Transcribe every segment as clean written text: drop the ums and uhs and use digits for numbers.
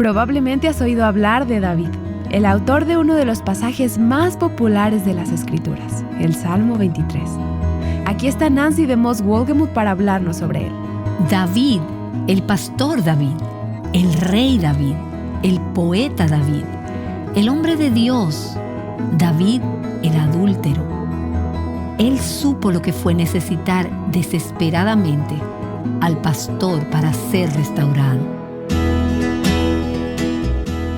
Probablemente has oído hablar de David, el autor de uno de los pasajes más populares de las Escrituras, el Salmo 23. Aquí está Nancy de Moss Wolgemuth para hablarnos sobre él. David, el pastor David, el rey David, el poeta David, el hombre de Dios, David el adúltero. Él supo lo que fue necesitar desesperadamente al pastor para ser restaurado.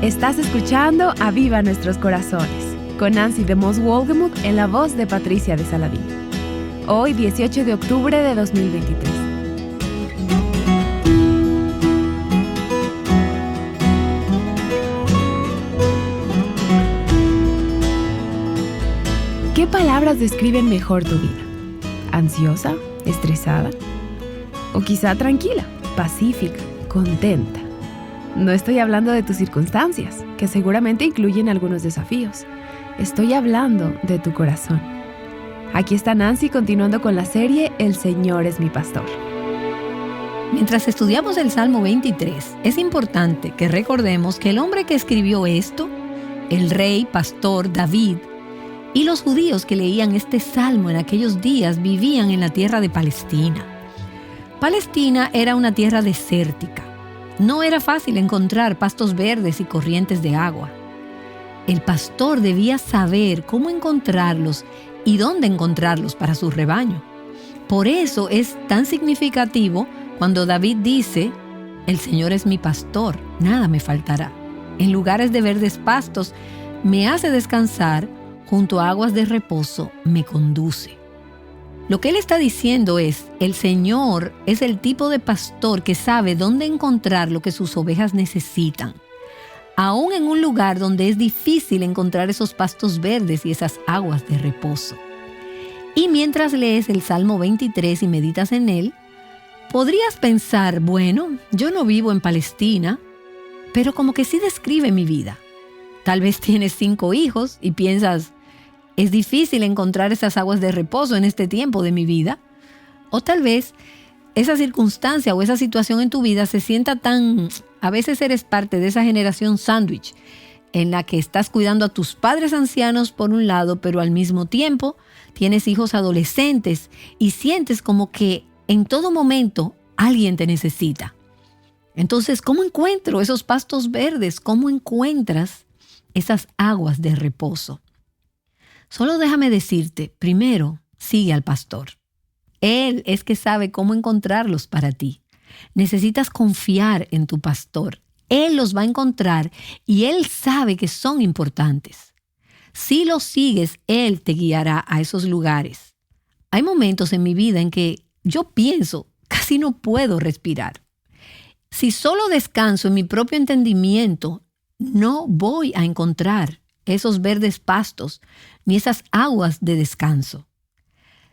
Estás escuchando Aviva Nuestros Corazones, con Nancy de Moss Wolgemuth en la voz de Patricia de Saladín. Hoy, 18 de octubre de 2023. ¿Qué palabras describen mejor tu vida? ¿Ansiosa? ¿Estresada? ¿O quizá tranquila, pacífica, contenta? No estoy hablando de tus circunstancias, que seguramente incluyen algunos desafíos. Estoy hablando de tu corazón. Aquí está Nancy continuando con la serie El Señor es mi pastor. Mientras estudiamos el Salmo 23, es importante que recordemos que el hombre que escribió esto, el rey, pastor David, y los judíos que leían este salmo en aquellos días vivían en la tierra de Palestina. Palestina era una tierra desértica. No era fácil encontrar pastos verdes y corrientes de agua. El pastor debía saber cómo encontrarlos y dónde encontrarlos para su rebaño. Por eso es tan significativo cuando David dice: «El Señor es mi pastor, nada me faltará. En lugares de verdes pastos me hace descansar, junto a aguas de reposo me conduce». Lo que él está diciendo es: el Señor es el tipo de pastor que sabe dónde encontrar lo que sus ovejas necesitan, aún en un lugar donde es difícil encontrar esos pastos verdes y esas aguas de reposo. Y mientras lees el Salmo 23 y meditas en él, podrías pensar: bueno, yo no vivo en Palestina, pero como que sí describe mi vida. Tal vez tienes 5 hijos y piensas: es difícil encontrar esas aguas de reposo en este tiempo de mi vida. O tal vez esa circunstancia o esa situación en tu vida se sienta tan... A veces eres parte de esa generación sándwich en la que estás cuidando a tus padres ancianos por un lado, pero al mismo tiempo tienes hijos adolescentes y sientes como que en todo momento alguien te necesita. Entonces, ¿cómo encuentro esos pastos verdes? ¿Cómo encuentras esas aguas de reposo? Solo déjame decirte, primero, sigue al pastor. Él es que sabe cómo encontrarlos para ti. Necesitas confiar en tu pastor. Él los va a encontrar y él sabe que son importantes. Si los sigues, él te guiará a esos lugares. Hay momentos en mi vida en que yo pienso, casi no puedo respirar. Si solo descanso en mi propio entendimiento, no voy a encontrar esos verdes pastos, ni esas aguas de descanso.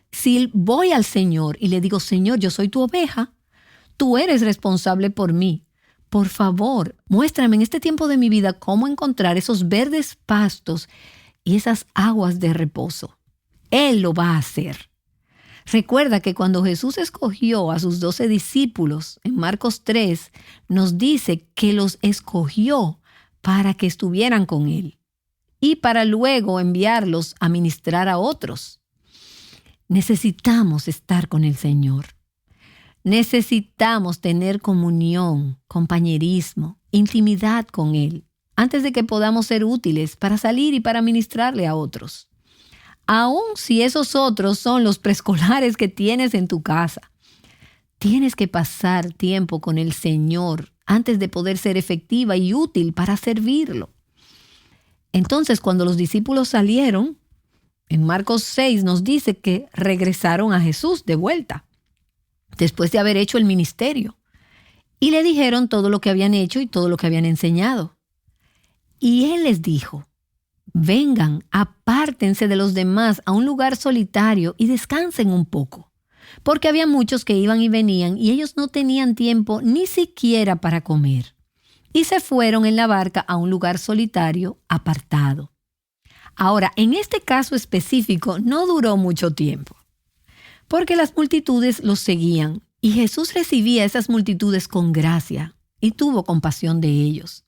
Si voy al Señor y le digo: Señor, yo soy tu oveja, tú eres responsable por mí. Por favor, muéstrame en este tiempo de mi vida cómo encontrar esos verdes pastos y esas aguas de reposo. Él lo va a hacer. Recuerda que cuando Jesús escogió a sus 12 discípulos, en Marcos 3, nos dice que los escogió para que estuvieran con Él y para luego enviarlos a ministrar a otros. Necesitamos estar con el Señor. Necesitamos tener comunión, compañerismo, intimidad con Él, antes de que podamos ser útiles para salir y para ministrarle a otros. Aun si esos otros son los preescolares que tienes en tu casa, tienes que pasar tiempo con el Señor antes de poder ser efectiva y útil para servirlo. Entonces, cuando los discípulos salieron, en Marcos 6 nos dice que regresaron a Jesús de vuelta, después de haber hecho el ministerio, y le dijeron todo lo que habían hecho y todo lo que habían enseñado. Y Él les dijo: vengan, apártense de los demás a un lugar solitario y descansen un poco, porque había muchos que iban y venían y ellos no tenían tiempo ni siquiera para comer. Y se fueron en la barca a un lugar solitario, apartado. Ahora, en este caso específico no duró mucho tiempo, porque las multitudes los seguían y Jesús recibía a esas multitudes con gracia y tuvo compasión de ellos.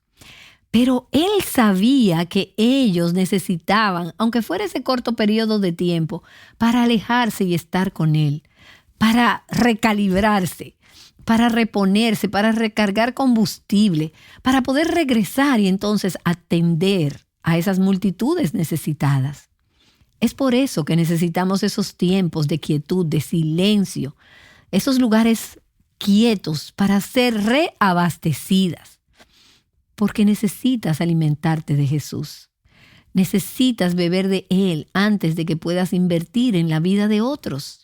Pero él sabía que ellos necesitaban, aunque fuera ese corto periodo de tiempo, para alejarse y estar con él, para recalibrarse, para reponerse, para recargar combustible, para poder regresar y entonces atender a esas multitudes necesitadas. Es por eso que necesitamos esos tiempos de quietud, de silencio, esos lugares quietos para ser reabastecidas. Porque necesitas alimentarte de Jesús. Necesitas beber de Él antes de que puedas invertir en la vida de otros.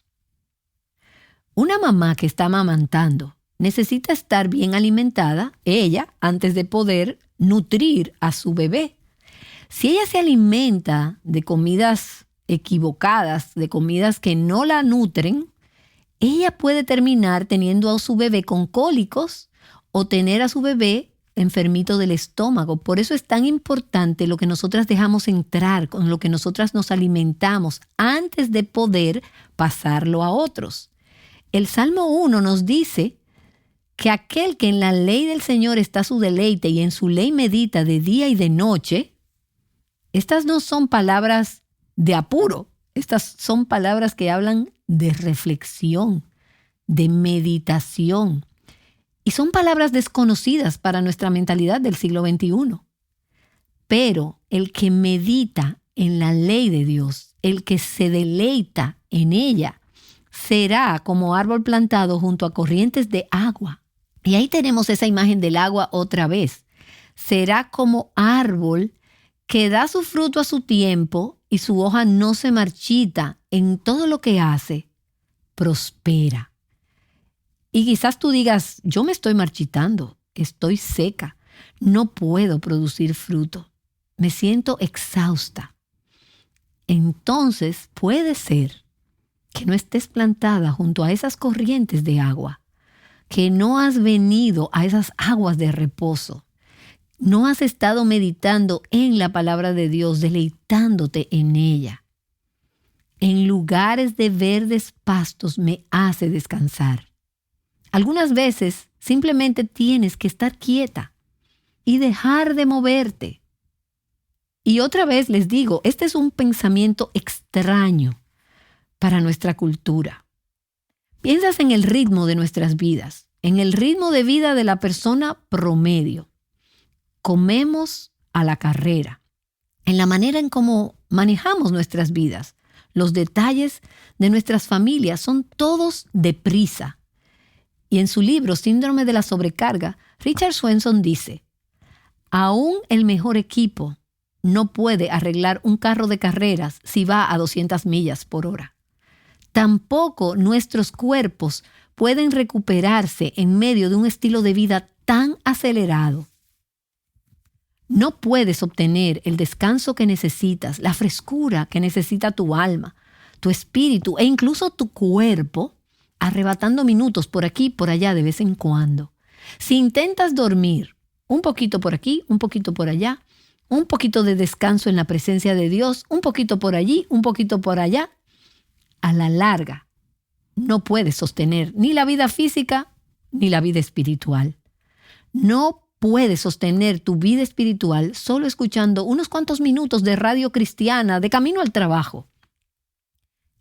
Una mamá que está amamantando necesita estar bien alimentada, ella, antes de poder nutrir a su bebé. Si ella se alimenta de comidas equivocadas, de comidas que no la nutren, ella puede terminar teniendo a su bebé con cólicos o tener a su bebé enfermito del estómago. Por eso es tan importante lo que nosotras dejamos entrar, con lo que nosotras nos alimentamos antes de poder pasarlo a otros. El Salmo 1 nos dice que aquel que en la ley del Señor está su deleite y en su ley medita de día y de noche, estas no son palabras de apuro, estas son palabras que hablan de reflexión, de meditación. Y son palabras desconocidas para nuestra mentalidad del siglo XXI. Pero el que medita en la ley de Dios, el que se deleita en ella, será como árbol plantado junto a corrientes de agua. Y ahí tenemos esa imagen del agua otra vez. Será como árbol que da su fruto a su tiempo y su hoja no se marchita. En todo lo que hace, prospera. Y quizás tú digas, yo me estoy marchitando, estoy seca, no puedo producir fruto, me siento exhausta. Entonces puede ser que no estés plantada junto a esas corrientes de agua, que no has venido a esas aguas de reposo, no has estado meditando en la palabra de Dios, deleitándote en ella. En lugares de verdes pastos me hace descansar. Algunas veces simplemente tienes que estar quieta y dejar de moverte. Y otra vez les digo, este es un pensamiento extraño para nuestra cultura. Piensas en el ritmo de nuestras vidas, en el ritmo de vida de la persona promedio. Comemos a la carrera, en la manera en cómo manejamos nuestras vidas. Los detalles de nuestras familias son todos deprisa. Y en su libro Síndrome de la sobrecarga, Richard Swenson dice, aún el mejor equipo no puede arreglar un carro de carreras si va a 200 millas por hora. Tampoco nuestros cuerpos pueden recuperarse en medio de un estilo de vida tan acelerado. No puedes obtener el descanso que necesitas, la frescura que necesita tu alma, tu espíritu e incluso tu cuerpo, arrebatando minutos por aquí y por allá de vez en cuando. Si intentas dormir un poquito por aquí, un poquito por allá, un poquito de descanso en la presencia de Dios, un poquito por allí, un poquito por allá, a la larga no puedes sostener ni la vida física ni la vida espiritual. No puedes sostener tu vida espiritual solo escuchando unos cuantos minutos de radio cristiana de camino al trabajo.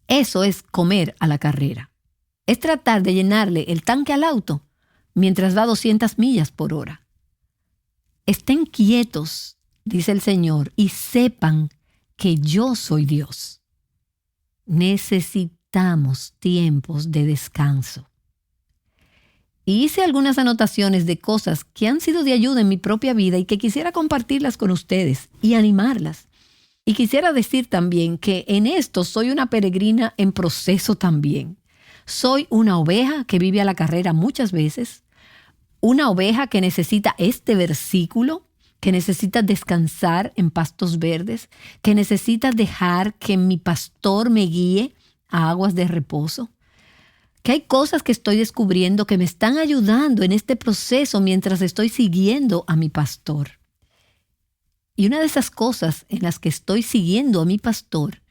Eso es comer a la carrera. Es tratar de llenarle el tanque al auto mientras va a 200 millas por hora. Estén quietos, dice el Señor, y sepan que yo soy Dios. Necesitamos tiempos de descanso. Y hice algunas anotaciones de cosas que han sido de ayuda en mi propia vida y que quisiera compartirlas con ustedes y animarlas. Y quisiera decir también que en esto soy una peregrina en proceso también. Soy una oveja que vive a la carrera muchas veces, una oveja que necesita este versículo, que necesita descansar en pastos verdes, que necesita dejar que mi pastor me guíe a aguas de reposo. Que hay cosas que estoy descubriendo que me están ayudando en este proceso mientras estoy siguiendo a mi pastor. Y una de esas cosas en las que estoy siguiendo a mi pastor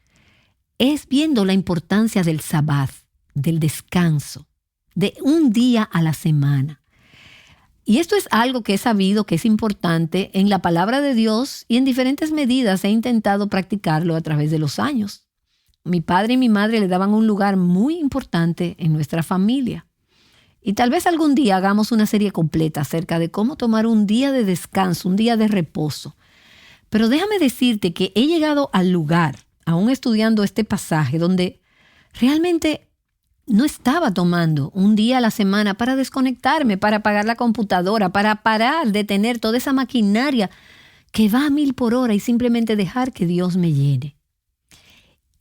es viendo la importancia del sabbat, del descanso, de un día a la semana. Y esto es algo que he sabido que es importante en la palabra de Dios y en diferentes medidas he intentado practicarlo a través de los años. Mi padre y mi madre le daban un lugar muy importante en nuestra familia. Y tal vez algún día hagamos una serie completa acerca de cómo tomar un día de descanso, un día de reposo. Pero déjame decirte que he llegado al lugar, aún estudiando este pasaje, donde realmente no estaba tomando un día a la semana para desconectarme, para apagar la computadora, para parar de tener toda esa maquinaria que va a 1000 por hora y simplemente dejar que Dios me llene.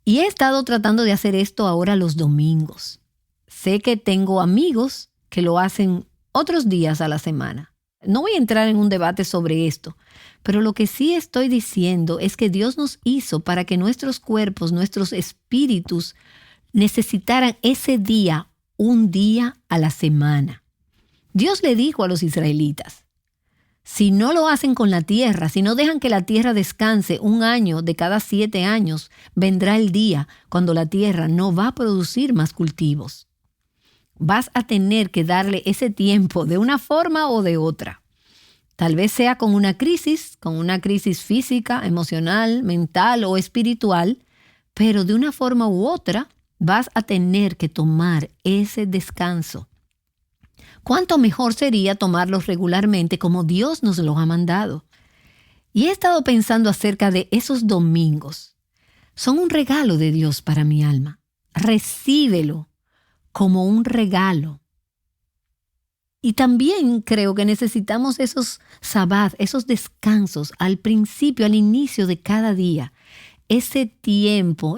Y he estado tratando de hacer esto ahora los domingos. Sé que tengo amigos que lo hacen otros días a la semana. No voy a entrar en un debate sobre esto, pero lo que sí estoy diciendo es que Dios nos hizo para que nuestros cuerpos, nuestros espíritus, necesitaran ese día, un día a la semana. Dios le dijo a los israelitas, si no lo hacen con la tierra, si no dejan que la tierra descanse un año de cada 7 años, vendrá el día cuando la tierra no va a producir más cultivos. Vas a tener que darle ese tiempo de una forma o de otra. Tal vez sea con una crisis física, emocional, mental o espiritual, pero de una forma u otra vas a tener que tomar ese descanso. ¿Cuánto mejor sería tomarlos regularmente como Dios nos lo ha mandado? Y he estado pensando acerca de esos domingos. Son un regalo de Dios para mi alma. Recíbelo como un regalo. Y también creo que necesitamos esos sabbat, esos descansos al principio, al inicio de cada día. Ese tiempo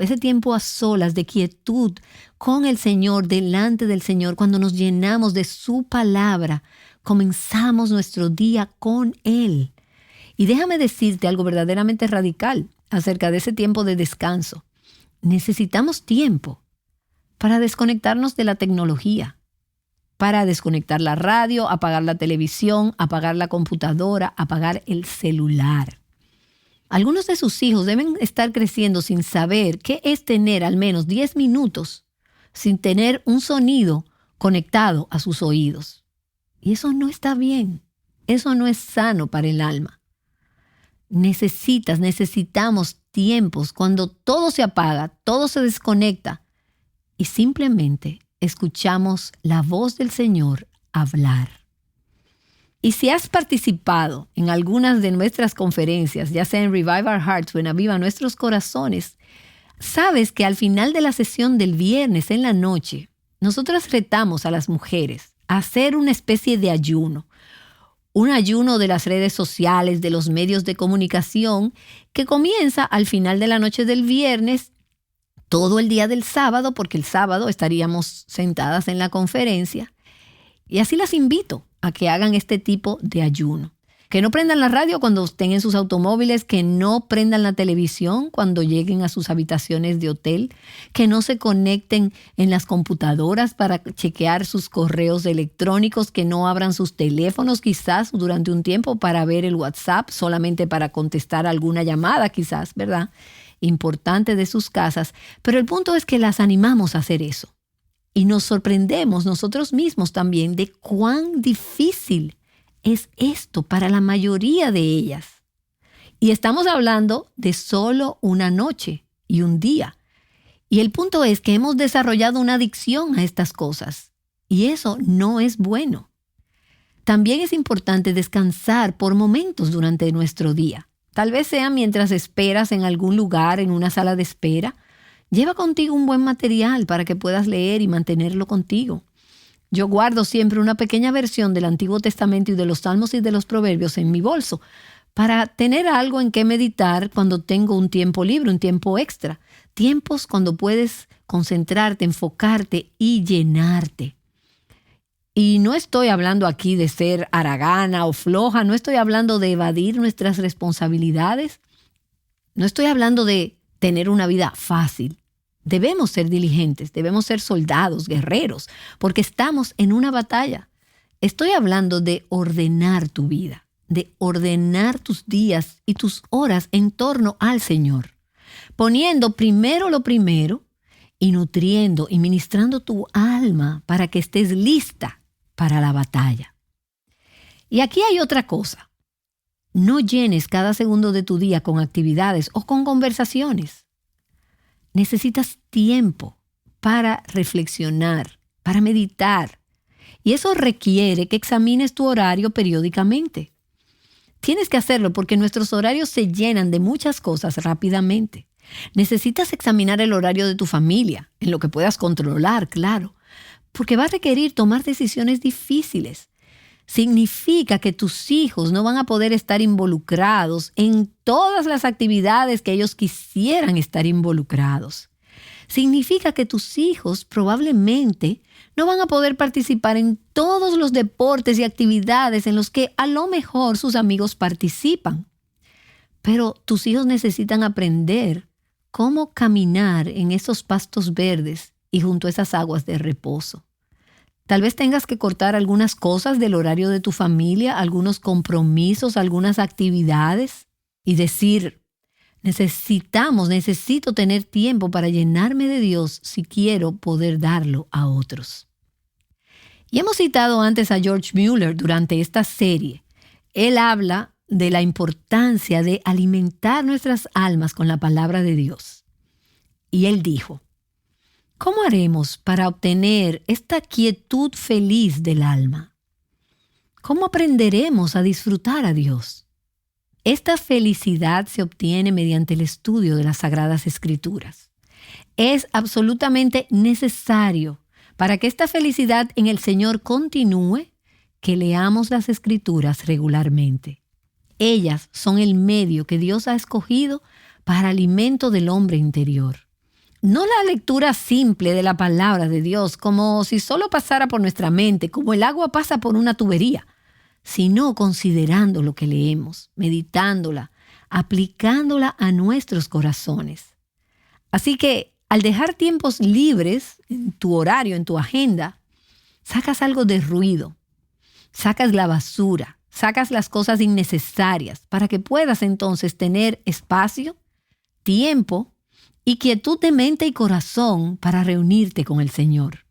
a solas de quietud con el Señor, delante del Señor, cuando nos llenamos de su palabra, comenzamos nuestro día con Él. Y déjame decirte algo verdaderamente radical acerca de ese tiempo de descanso. Necesitamos tiempo para desconectarnos de la tecnología, para desconectar la radio, apagar la televisión, apagar la computadora, apagar el celular. Algunos de sus hijos deben estar creciendo sin saber qué es tener al menos 10 minutos sin tener un sonido conectado a sus oídos. Y eso no está bien. Eso no es sano para el alma. Necesitamos tiempos cuando todo se apaga, todo se desconecta y simplemente escuchamos la voz del Señor hablar. Y si has participado en algunas de nuestras conferencias, ya sea en Revive Our Hearts o en Aviva Nuestros Corazones, sabes que al final de la sesión del viernes en la noche, nosotras retamos a las mujeres a hacer una especie de ayuno. Un ayuno de las redes sociales, de los medios de comunicación, que comienza al final de la noche del viernes, todo el día del sábado, porque el sábado estaríamos sentadas en la conferencia. Y así las invito a que hagan este tipo de ayuno. Que no prendan la radio cuando estén en sus automóviles, que no prendan la televisión cuando lleguen a sus habitaciones de hotel, que no se conecten en las computadoras para chequear sus correos electrónicos, que no abran sus teléfonos quizás durante un tiempo para ver el WhatsApp, solamente para contestar alguna llamada quizás, ¿verdad? Importante de sus casas. Pero el punto es que las animamos a hacer eso. Y nos sorprendemos nosotros mismos también de cuán difícil es esto para la mayoría de ellas. Y estamos hablando de solo una noche y un día. Y el punto es que hemos desarrollado una adicción a estas cosas. Y eso no es bueno. También es importante descansar por momentos durante nuestro día. Tal vez sea mientras esperas en algún lugar, en una sala de espera. Lleva contigo un buen material para que puedas leer y mantenerlo contigo. Yo guardo siempre una pequeña versión del Antiguo Testamento y de los Salmos y de los Proverbios en mi bolso para tener algo en que meditar cuando tengo un tiempo libre, un tiempo extra. Tiempos cuando puedes concentrarte, enfocarte y llenarte. Y no estoy hablando aquí de ser haragana o floja, no estoy hablando de evadir nuestras responsabilidades, no estoy hablando de tener una vida fácil. Debemos ser diligentes, debemos ser soldados, guerreros, porque estamos en una batalla. Estoy hablando de ordenar tu vida, de ordenar tus días y tus horas en torno al Señor, poniendo primero lo primero y nutriendo y ministrando tu alma para que estés lista para la batalla. Y aquí hay otra cosa. No llenes cada segundo de tu día con actividades o con conversaciones. Necesitas tiempo para reflexionar, para meditar. Y eso requiere que examines tu horario periódicamente. Tienes que hacerlo porque nuestros horarios se llenan de muchas cosas rápidamente. Necesitas examinar el horario de tu familia, en lo que puedas controlar, claro, porque va a requerir tomar decisiones difíciles. Significa que tus hijos no van a poder estar involucrados en todas las actividades que ellos quisieran estar involucrados. Significa que tus hijos probablemente no van a poder participar en todos los deportes y actividades en los que a lo mejor sus amigos participan. Pero tus hijos necesitan aprender cómo caminar en esos pastos verdes y junto a esas aguas de reposo. Tal vez tengas que cortar algunas cosas del horario de tu familia, algunos compromisos, algunas actividades y decir, necesito tener tiempo para llenarme de Dios si quiero poder darlo a otros. Y hemos citado antes a George Mueller durante esta serie. Él habla de la importancia de alimentar nuestras almas con la palabra de Dios. Y él dijo, ¿cómo haremos para obtener esta quietud feliz del alma? ¿Cómo aprenderemos a disfrutar a Dios? Esta felicidad se obtiene mediante el estudio de las Sagradas Escrituras. Es absolutamente necesario para que esta felicidad en el Señor continúe que leamos las Escrituras regularmente. Ellas son el medio que Dios ha escogido para alimento del hombre interior. No la lectura simple de la palabra de Dios, como si solo pasara por nuestra mente, como el agua pasa por una tubería, sino considerando lo que leemos, meditándola, aplicándola a nuestros corazones. Así que, al dejar tiempos libres en tu horario, en tu agenda, sacas algo de ruido, sacas la basura, sacas las cosas innecesarias para que puedas entonces tener espacio, tiempo y quietud de mente y corazón para reunirte con el Señor,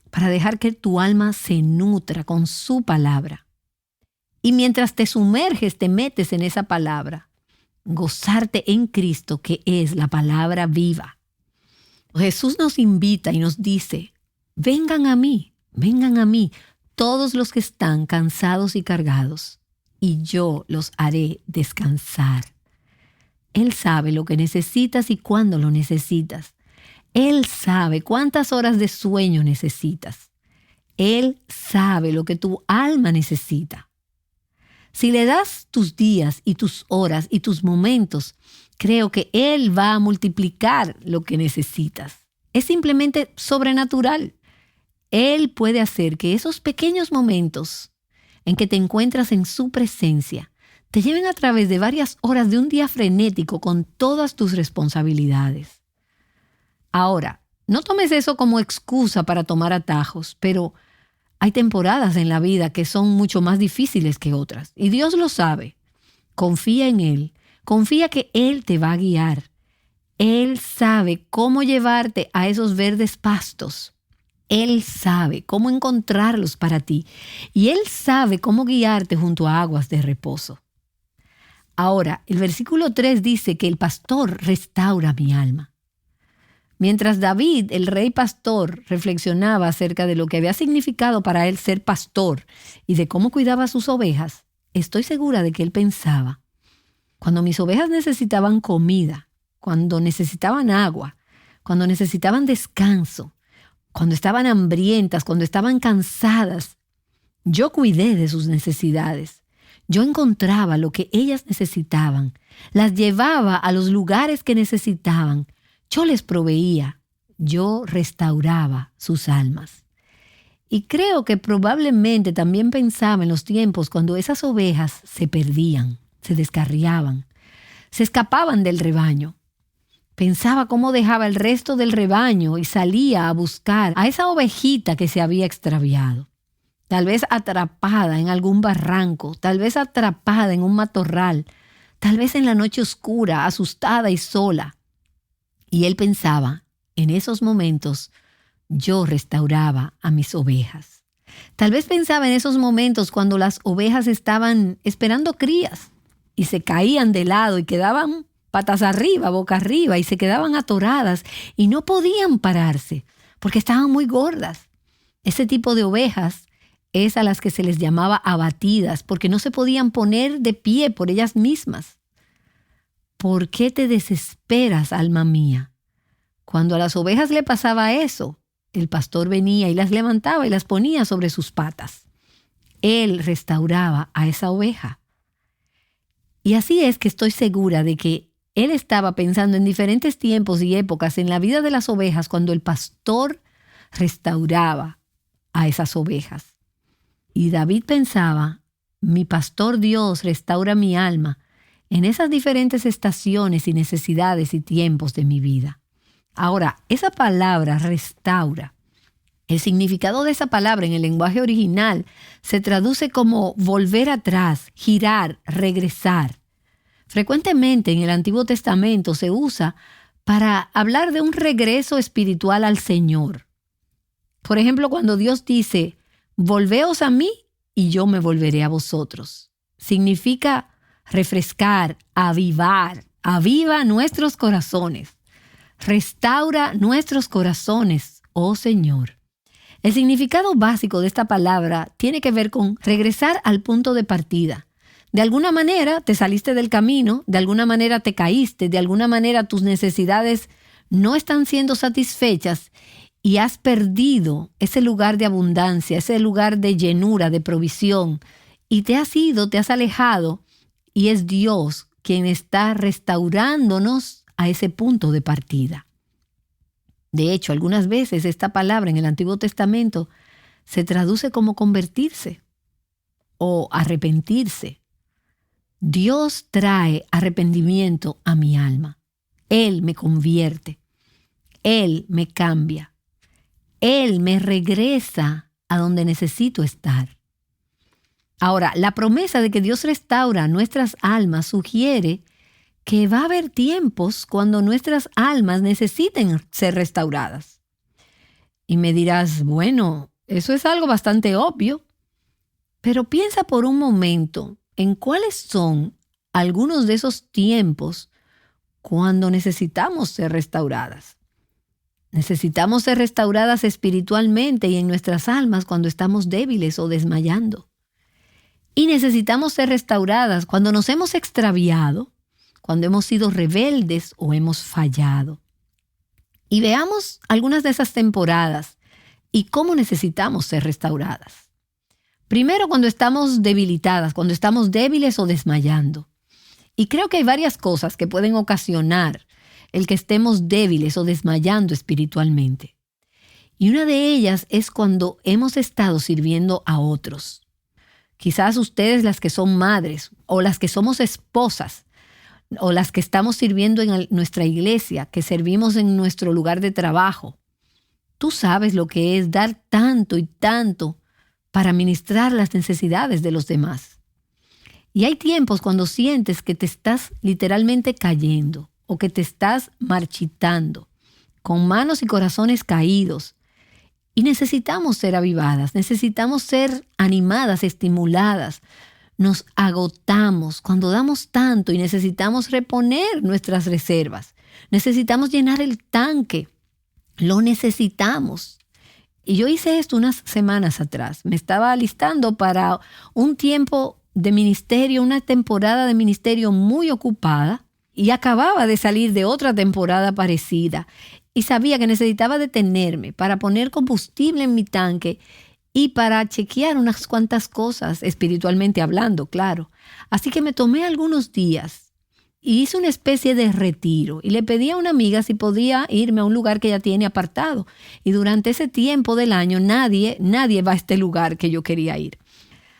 para dejar que tu alma se nutra con su palabra. Y mientras te sumerges, te metes en esa palabra, gozarte en Cristo, que es la palabra viva. Jesús nos invita y nos dice, vengan a mí, todos los que están cansados y cargados, y yo los haré descansar. Él sabe lo que necesitas y cuándo lo necesitas. Él sabe cuántas horas de sueño necesitas. Él sabe lo que tu alma necesita. Si le das tus días y tus horas y tus momentos, creo que Él va a multiplicar lo que necesitas. Es simplemente sobrenatural. Él puede hacer que esos pequeños momentos en que te encuentras en su presencia te lleven a través de varias horas de un día frenético con todas tus responsabilidades. Ahora, no tomes eso como excusa para tomar atajos, pero hay temporadas en la vida que son mucho más difíciles que otras, y Dios lo sabe. Confía en Él, confía que Él te va a guiar. Él sabe cómo llevarte a esos verdes pastos. Él sabe cómo encontrarlos para ti, y Él sabe cómo guiarte junto a aguas de reposo. Ahora, el versículo 3 dice que el pastor restaura mi alma. Mientras David, el rey pastor, reflexionaba acerca de lo que había significado para él ser pastor y de cómo cuidaba sus ovejas, estoy segura de que él pensaba, cuando mis ovejas necesitaban comida, cuando necesitaban agua, cuando necesitaban descanso, cuando estaban hambrientas, cuando estaban cansadas, yo cuidé de sus necesidades. Yo encontraba lo que ellas necesitaban, las llevaba a los lugares que necesitaban. Yo les proveía, yo restauraba sus almas. Y creo que probablemente también pensaba en los tiempos cuando esas ovejas se perdían, se descarriaban, se escapaban del rebaño. Pensaba cómo dejaba el resto del rebaño y salía a buscar a esa ovejita que se había extraviado. Tal vez atrapada en algún barranco, tal vez atrapada en un matorral, tal vez en la noche oscura, asustada y sola. Y él pensaba, en esos momentos, yo restauraba a mis ovejas. Tal vez pensaba en esos momentos cuando las ovejas estaban esperando crías y se caían de lado y quedaban patas arriba, boca arriba, y se quedaban atoradas y no podían pararse porque estaban muy gordas. Ese tipo de ovejas es a las que se les llamaba abatidas porque no se podían poner de pie por ellas mismas. ¿Por qué te desesperas, alma mía? Cuando a las ovejas le pasaba eso, el pastor venía y las levantaba y las ponía sobre sus patas. Él restauraba a esa oveja. Y así es que estoy segura de que él estaba pensando en diferentes tiempos y épocas en la vida de las ovejas cuando el pastor restauraba a esas ovejas. Y David pensaba, mi pastor Dios restaura mi alma en esas diferentes estaciones y necesidades y tiempos de mi vida. Ahora, esa palabra restaura, el significado de esa palabra en el lenguaje original se traduce como volver atrás, girar, regresar. Frecuentemente en el Antiguo Testamento se usa para hablar de un regreso espiritual al Señor. Por ejemplo, cuando Dios dice, volveos a mí y yo me volveré a vosotros. Significa refrescar, avivar, aviva nuestros corazones. Restaura nuestros corazones, oh Señor. El significado básico de esta palabra tiene que ver con regresar al punto de partida. De alguna manera te saliste del camino, de alguna manera te caíste, de alguna manera tus necesidades no están siendo satisfechas y has perdido ese lugar de abundancia, ese lugar de llenura, de provisión, y te has ido, te has alejado, y es Dios quien está restaurándonos a ese punto de partida. De hecho, algunas veces esta palabra en el Antiguo Testamento se traduce como convertirse o arrepentirse. Dios trae arrepentimiento a mi alma. Él me convierte. Él me cambia. Él me regresa a donde necesito estar. Ahora, la promesa de que Dios restaura nuestras almas sugiere que va a haber tiempos cuando nuestras almas necesiten ser restauradas. Y me dirás, bueno, eso es algo bastante obvio, pero piensa por un momento en cuáles son algunos de esos tiempos cuando necesitamos ser restauradas. Necesitamos ser restauradas espiritualmente y en nuestras almas cuando estamos débiles o desmayando. Y necesitamos ser restauradas cuando nos hemos extraviado, cuando hemos sido rebeldes o hemos fallado. Y veamos algunas de esas temporadas y cómo necesitamos ser restauradas. Primero, cuando estamos debilitadas, cuando estamos débiles o desmayando. Y creo que hay varias cosas que pueden ocasionar el que estemos débiles o desmayando espiritualmente. Y una de ellas es cuando hemos estado sirviendo a otros. Quizás ustedes, las que son madres o las que somos esposas o las que estamos sirviendo en nuestra iglesia, que servimos en nuestro lugar de trabajo. Tú sabes lo que es dar tanto y tanto para ministrar las necesidades de los demás. Y hay tiempos cuando sientes que te estás literalmente cayendo o que te estás marchitando, con manos y corazones caídos. Y necesitamos ser avivadas, necesitamos ser animadas, estimuladas. Nos agotamos cuando damos tanto y necesitamos reponer nuestras reservas. Necesitamos llenar el tanque. Lo necesitamos. Y yo hice esto unas semanas atrás. Me estaba alistando para un tiempo de ministerio, una temporada de ministerio muy ocupada, y acababa de salir de otra temporada parecida. Y sabía que necesitaba detenerme para poner combustible en mi tanque y para chequear unas cuantas cosas, espiritualmente hablando, claro. Así que me tomé algunos días y hice una especie de retiro. Y le pedí a una amiga si podía irme a un lugar que ella tiene apartado. Y durante ese tiempo del año nadie va a este lugar que yo quería ir.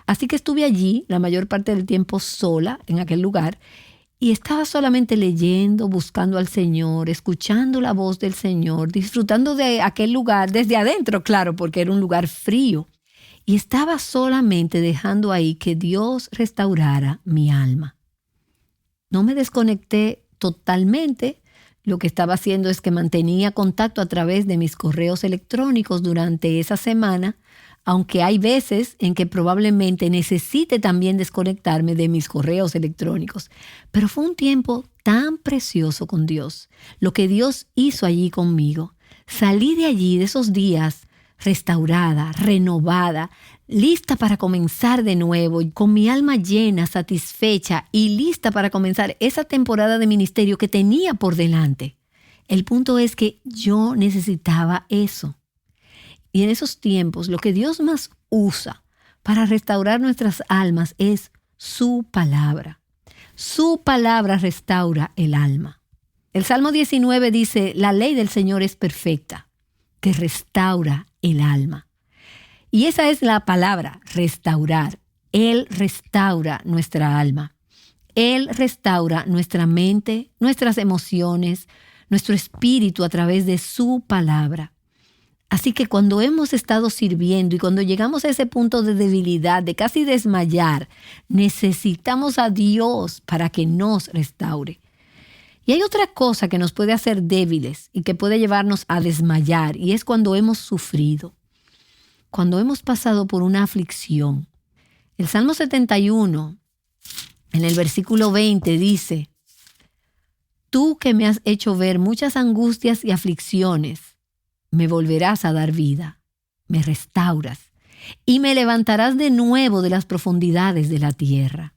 Así que estuve allí la mayor parte del tiempo sola en aquel lugar. Y estaba solamente leyendo, buscando al Señor, escuchando la voz del Señor, disfrutando de aquel lugar desde adentro, claro, porque era un lugar frío. Y estaba solamente dejando ahí que Dios restaurara mi alma. No me desconecté totalmente. Lo que estaba haciendo es que mantenía contacto a través de mis correos electrónicos durante esa semana, aunque hay veces en que probablemente necesite también desconectarme de mis correos electrónicos. Pero fue un tiempo tan precioso con Dios, lo que Dios hizo allí conmigo. Salí de allí, de esos días, restaurada, renovada, lista para comenzar de nuevo, con mi alma llena, satisfecha y lista para comenzar esa temporada de ministerio que tenía por delante. El punto es que yo necesitaba eso. Y en esos tiempos, lo que Dios más usa para restaurar nuestras almas es su palabra. Su palabra restaura el alma. El Salmo 19 dice, la ley del Señor es perfecta, que restaura el alma. Y esa es la palabra, restaurar. Él restaura nuestra alma. Él restaura nuestra mente, nuestras emociones, nuestro espíritu a través de su palabra. Así que cuando hemos estado sirviendo y cuando llegamos a ese punto de debilidad, de casi desmayar, necesitamos a Dios para que nos restaure. Y hay otra cosa que nos puede hacer débiles y que puede llevarnos a desmayar, y es cuando hemos sufrido, cuando hemos pasado por una aflicción. El Salmo 71, en el versículo 20, dice, tú que me has hecho ver muchas angustias y aflicciones, me volverás a dar vida, me restauras y me levantarás de nuevo de las profundidades de la tierra.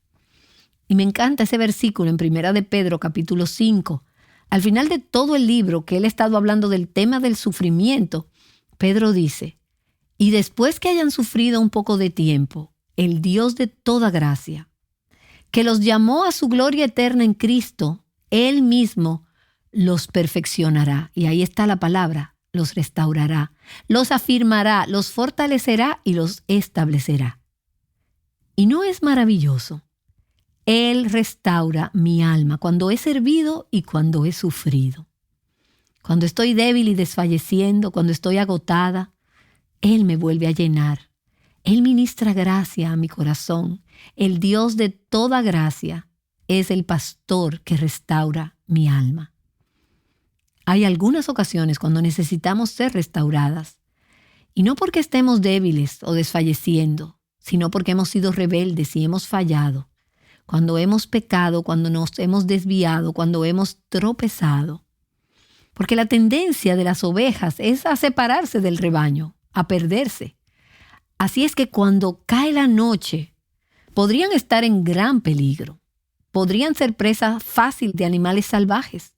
Y me encanta ese versículo en 1 de Pedro capítulo 5. Al final de todo el libro que él ha estado hablando del tema del sufrimiento, Pedro dice, y después que hayan sufrido un poco de tiempo, el Dios de toda gracia, que los llamó a su gloria eterna en Cristo, Él mismo los perfeccionará. Y ahí está la palabra. Los restaurará, los afirmará, los fortalecerá y los establecerá. ¿Y no es maravilloso? Él restaura mi alma cuando he servido y cuando he sufrido. Cuando estoy débil y desfalleciendo, cuando estoy agotada, Él me vuelve a llenar. Él ministra gracia a mi corazón. El Dios de toda gracia es el pastor que restaura mi alma. Hay algunas ocasiones cuando necesitamos ser restauradas, y no porque estemos débiles o desfalleciendo, sino porque hemos sido rebeldes y hemos fallado, cuando hemos pecado, cuando nos hemos desviado, cuando hemos tropezado. Porque la tendencia de las ovejas es a separarse del rebaño, a perderse. Así es que cuando cae la noche, podrían estar en gran peligro, podrían ser presa fácil de animales salvajes.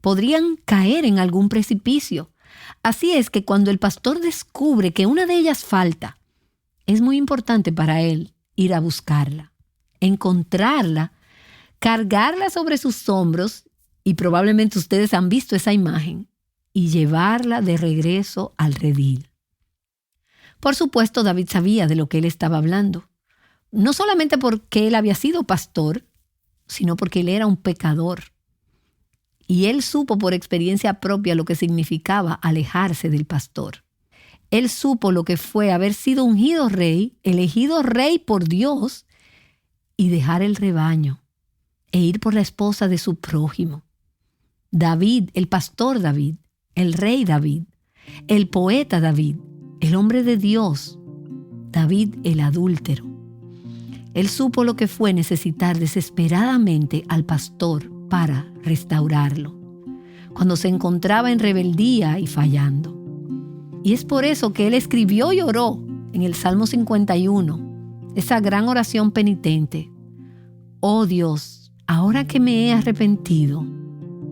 Podrían caer en algún precipicio. Así es que cuando el pastor descubre que una de ellas falta, es muy importante para él ir a buscarla, encontrarla, cargarla sobre sus hombros, y probablemente ustedes han visto esa imagen, y llevarla de regreso al redil. Por supuesto, David sabía de lo que él estaba hablando, no solamente porque él había sido pastor, sino porque él era un pecador. Y él supo por experiencia propia lo que significaba alejarse del pastor. Él supo lo que fue haber sido ungido rey, elegido rey por Dios, y dejar el rebaño e ir por la esposa de su prójimo. David, el pastor David, el rey David, el poeta David, el hombre de Dios, David el adúltero. Él supo lo que fue necesitar desesperadamente al pastor para restaurarlo, cuando se encontraba en rebeldía y fallando. Y es por eso que él escribió y oró en el Salmo 51, esa gran oración penitente. Oh Dios, ahora que me he arrepentido,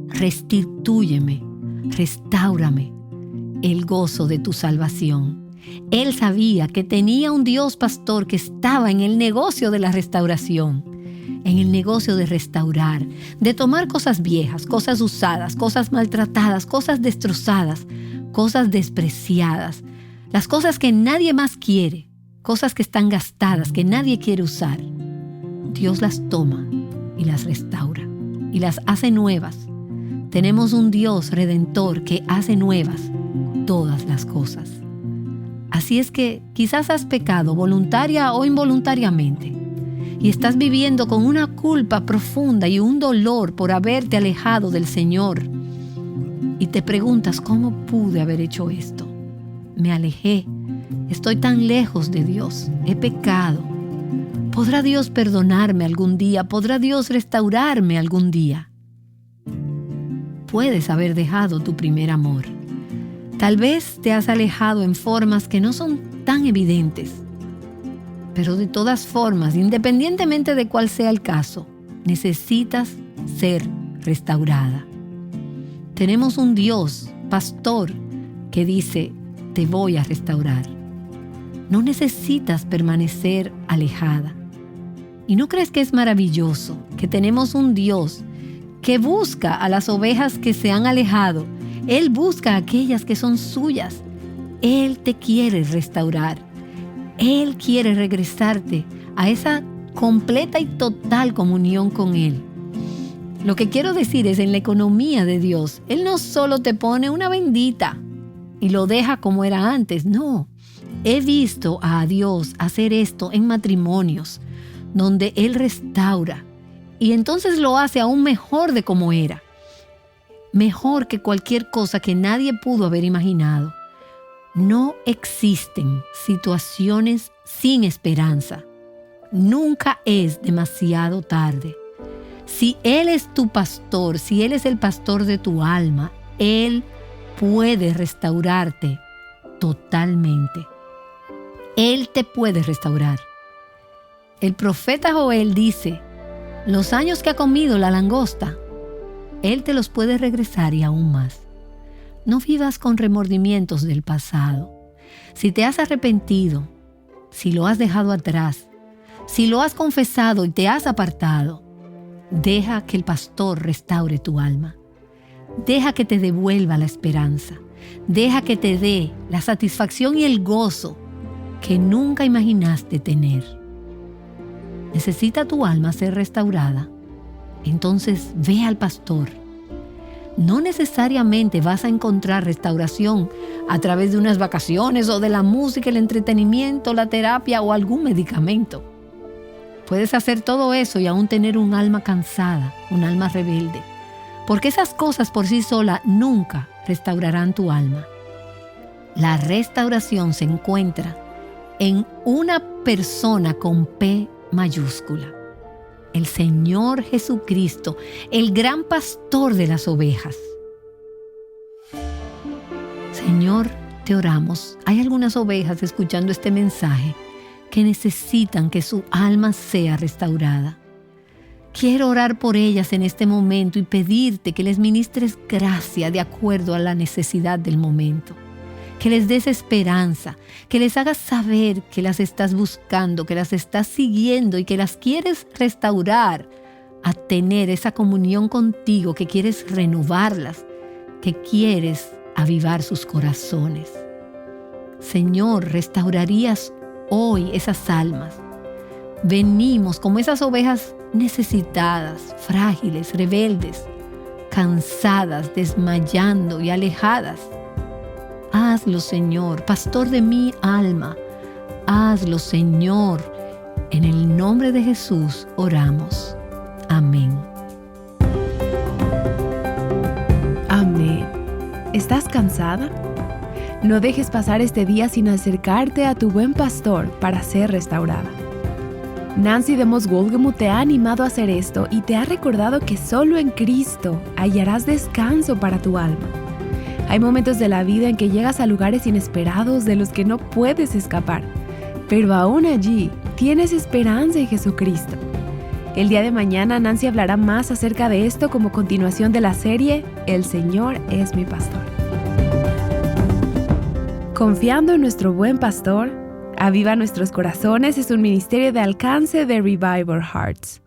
restitúyeme, restáurame el gozo de tu salvación. Él sabía que tenía un Dios pastor que estaba en el negocio de la restauración, en el negocio de restaurar, de tomar cosas viejas, cosas usadas, cosas maltratadas, cosas destrozadas, cosas despreciadas, las cosas que nadie más quiere, cosas que están gastadas, que nadie quiere usar. Dios las toma y las restaura y las hace nuevas. Tenemos un Dios redentor que hace nuevas todas las cosas. Así es que quizás has pecado voluntaria o involuntariamente y estás viviendo con una culpa profunda y un dolor por haberte alejado del Señor. Y te preguntas, ¿cómo pude haber hecho esto? Me alejé, Estoy tan lejos de Dios, he pecado. ¿Podrá Dios perdonarme algún día? ¿Podrá Dios restaurarme algún día? Puedes haber dejado tu primer amor. Tal vez te has alejado en formas que no son tan evidentes. Pero de todas formas, independientemente de cuál sea el caso, necesitas ser restaurada. Tenemos un Dios, pastor, que dice, te voy a restaurar. No necesitas permanecer alejada. ¿Y no crees que es maravilloso que tenemos un Dios que busca a las ovejas que se han alejado? Él busca a aquellas que son suyas. Él te quiere restaurar. Él quiere regresarte a esa completa y total comunión con Él. Lo que quiero decir es, en la economía de Dios, Él no solo te pone una bendita y lo deja como era antes. No, he visto a Dios hacer esto en matrimonios, donde Él restaura y entonces lo hace aún mejor de como era. Mejor que cualquier cosa que nadie pudo haber imaginado. No existen situaciones sin esperanza. Nunca es demasiado tarde. Si Él es tu pastor, si Él es el pastor de tu alma, Él puede restaurarte totalmente. Él te puede restaurar. El profeta Joel dice, los años que ha comido la langosta, Él te los puede regresar y aún más. No vivas con remordimientos del pasado. Si te has arrepentido, si lo has dejado atrás, si lo has confesado y te has apartado, deja que el pastor restaure tu alma. Deja que te devuelva la esperanza. Deja que te dé la satisfacción y el gozo que nunca imaginaste tener. ¿Necesita tu alma ser restaurada? Entonces ve al pastor. No necesariamente vas a encontrar restauración a través de unas vacaciones o de la música, el entretenimiento, la terapia o algún medicamento. Puedes hacer todo eso y aún tener un alma cansada, un alma rebelde, porque esas cosas por sí solas nunca restaurarán tu alma. La restauración se encuentra en una persona con P mayúscula. El Señor Jesucristo, el gran pastor de las ovejas. Señor, te oramos. Hay algunas ovejas escuchando este mensaje que necesitan que su alma sea restaurada. Quiero orar por ellas en este momento y pedirte que les ministres gracia de acuerdo a la necesidad del momento. Que les des esperanza, que les hagas saber que las estás buscando, que las estás siguiendo y que las quieres restaurar a tener esa comunión contigo, que quieres renovarlas, que quieres avivar sus corazones. Señor, restaurarías hoy esas almas. Venimos como esas ovejas necesitadas, frágiles, rebeldes, cansadas, desmayando y alejadas. Hazlo, Señor, pastor de mi alma. Hazlo, Señor. En el nombre de Jesús oramos. Amén. Amén. ¿Estás cansada? No dejes pasar este día sin acercarte a tu buen pastor para ser restaurada. Nancy DeMoss Wolgemuth te ha animado a hacer esto y te ha recordado que solo en Cristo hallarás descanso para tu alma. Hay momentos de la vida en que llegas a lugares inesperados de los que no puedes escapar, pero aún allí tienes esperanza en Jesucristo. El día de mañana Nancy hablará más acerca de esto como continuación de la serie El Señor es mi pastor. Confiando en nuestro buen pastor, Aviva Nuestros Corazones es un ministerio de alcance de Revival Hearts.